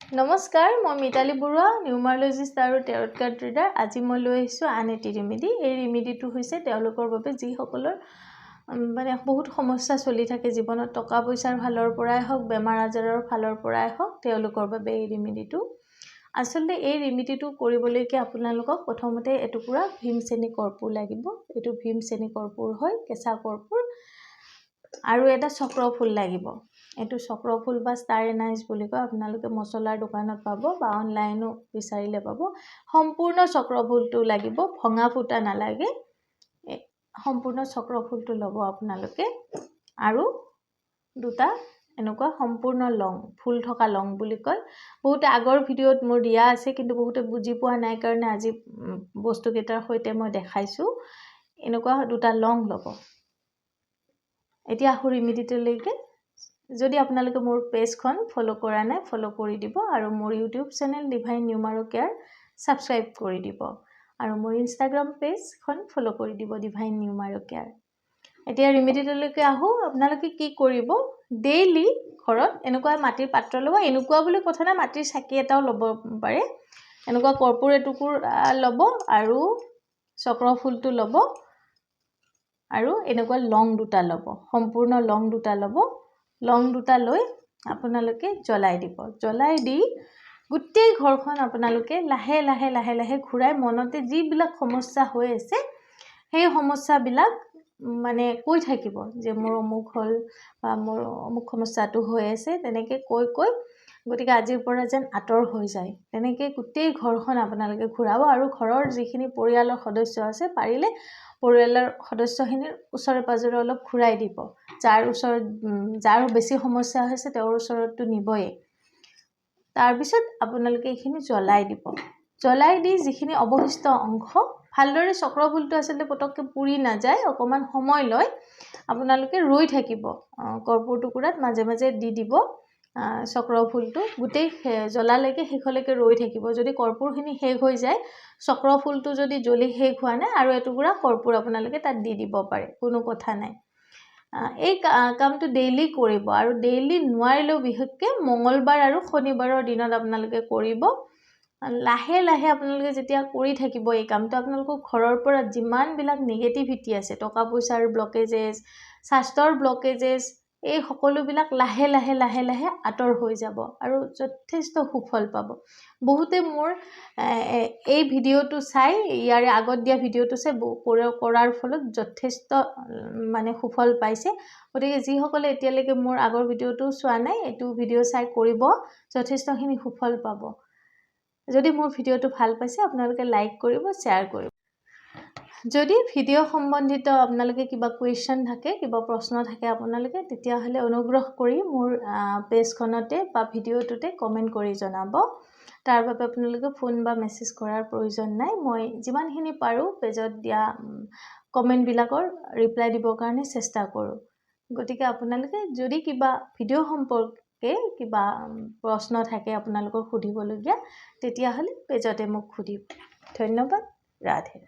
নমস্কাৰ মই মিতালী বৰুৱা নিউমাৰলজিষ্ট আৰু টেৰট কাৰ্ড ৰিডাৰ আজি মই লৈ আহিছোঁ আন এটি ৰেমেডি এই ৰেমেডিটো হৈছে তেওঁলোকৰ বাবে যিসকলৰ মানে বহুত সমস্যা চলি থাকে জীৱনত টকা পইচাৰ ফালৰ পৰাই হওক বেমাৰ আজাৰৰ ফালৰ পৰাই হওক তেওঁলোকৰ বাবে এই ৰেমেডিটো আসলে এই ৰেমেডিটো কৰিবলৈকে আপোনালোকক প্ৰথমতে এটুকুৰা ভীমসেনী কৰ্পূৰ লাগিব এটো ভীমসেনী কৰ্পূৰ হয় কেঁচা কৰ্পূৰ আৰু এটা চক্ৰ ফুল লাগিব এটো চক্ৰ ফুল বা ষ্টাৰ এনাইজ বুলি কয় আপোনালোকে মছলাৰ দোকানত পাব বা অনলাইনো বিচাৰিলে পাব সম্পূৰ্ণ চক্ৰ ফুলটো লাগিব ভঙা ফুটা নালাগে সম্পূৰ্ণ চক্ৰ ফুলটো লব আপোনালোকে আৰু দুটা এনেকুৱা সম্পূৰ্ণ লং ফুল থকা লং বুলি কয় বহুত আগৰ ভিডিঅত মোৰ দিয়া আছে কিন্তু বহুত বুজি পোৱা নাই কাৰণে আজি বস্তু কেইটাৰ সৈতে মই দেখাইছো এনেকুৱা দুটা লং লব এতিয়া ৰেমেডিটোলৈকে যদি আপোনালোকে মোৰ পেজখন ফলো কৰা নাই ফলো কৰি দিব আৰু মোৰ YouTube channel divine numero care subscribe কৰি দিব আৰু মোৰ ইনষ্টাগ্ৰাম পেজখন ফলো কৰি দিব ডিভাইন নিউমাৰো কেয়াৰ এতিয়া ৰেমেডিটোলৈকে আহো আপোনালোকে কি কৰিব ডেইলি ঘৰত এনেকুৱা মাটিৰ পাত্ৰ লব এনেকুৱা বুলি কথা না মাটিৰ চাকি এটাও লব পাৰে এনেকুৱা কৰ্পূৰ এটুকুৰ লব আৰু চক্ৰ ফুলটো লব আৰু এনেকুৱা লং দুটা লব সম্পূৰ্ণ লং দুটা লব লং দুটা লৈ আপোনালোকে জ্বলাই দিব জ্বলাই দি গুটেই ঘৰখন আপোনালোকে লাহে লাহে লাহে লাহে ঘুৰাই মনতে যিবিলাক সমস্যা হৈ আছে সেই সমস্যাবিলাক মানে কৈ থাকিব যে মোৰ অমুক হল বা মোৰ অমুক সমস্যাটো হৈ আছে তেনেকে কৈ গতিকে আজিৰ পৰা যেন আতৰ হৈ যায় তেনেকে গুটেই ঘৰখন আপোনালোকে ঘুৰাব আৰু ঘৰৰ যিখিনি পৰিয়ালৰ সদস্য আছে পাৰিলে পৰিয়ালৰ সদস্যখিনিৰ ওচৰে পাজৰে অলপ ঘুৰাই দিব যাৰ ওচৰত যাৰ বেছি সমস্যা হৈছে তেওঁৰ ওচৰতটো নিবই তাৰ পিছত আপোনালোকে এইখিনি জ্বলাই দিব জ্বলাই দি যিখিনি অৱশিষ্ট অংশ ভালদৰে চক্ৰফুলটো আছিলে পটককে পুৰি নাযায় অকমান সময় লয় আপোনালোকে ৰৈ থাকিব কৰ্পূৰ টুকুৰাত মাজে মাজে দি দিব চক্ৰফুলটো গুটেই জ্বলালৈকে শেষলৈকে ৰৈ থাকিব যদি কৰ্পূৰখিনি শেষ হৈ যায় চক্ৰফুলটো যদি জ্বলি শেষ হোৱা নাই আৰু এটুকুৰা কৰ্পূৰ আপোনালোকে তাত দি দিব পাৰে কোনো কথা নাই এই কামটো ডেইলি কৰিব আৰু ডেইলি নোৱাৰিলেও বিশেষকৈ মঙ্গলবাৰ আৰু শনিবাৰৰ দিনত আপোনালোকে কৰিব লাহে লাহে আপোনালোকে যেতিয়া কৰি থাকিব এই কামটো আপোনালোকৰ ঘৰৰ পৰা যিমান বিলাক নেগেটিভিটি আছে টকা পইচাৰ ব্লকেজেস স্বাস্থ্যৰ ব্লকেজেস এই সকলো বিলাক লাহে লাহে লাহে লাহে আতৰ হৈ যাব আৰু যথেষ্ট সুফল পাব বহুতে মোৰ এই ভিডিওটো চাই ইয়াৰে আগত দিয়া ভিডিওটো চাই কৰাৰ ফলত যথেষ্ট মানে সুফল পাইছে গতিকে যিসকলে এতিয়ালৈকে মোৰ আগৰ ভিডিওটো চোৱা নাই এটো ভিডিও চাই কৰিব যথেষ্টখিনি সুফল পাব যদি মোৰ ভিডিওটো ভাল পাইছে আপোনালোকে লাইক কৰিব শেয়াৰ কৰিব যদি ভিডিও সম্বন্ধিত আপোনালোকে কিবা কোৱেশ্চন থাকে কিবা প্ৰশ্ন থাকে আপোনালোকে তেতিয়া হলে অনুগ্ৰহ কৰি মোৰ পেজখনতে বা ভিডিওটোতে কমেন্ট কৰি জনাব তাৰ বাবে আপোনালোকে ফোন বা মেছেজ কৰাৰ প্ৰয়োজন নাই মই যিমানখিনি পাৰো পেজত দিয়া কমেন্ট বিলাকৰ ৰিপ্লাই দিবৰ কাৰণে চেষ্টা কৰো গতিকে আপোনালোকে যদি কিবা ভিডিও সম্পৰ্কে কিবা প্ৰশ্ন থাকে আপোনালোকৰ সুধিবলগীয়া তেতিয়া হলে পেজতে মোক সুধিব ধন্যবাদ ৰাধে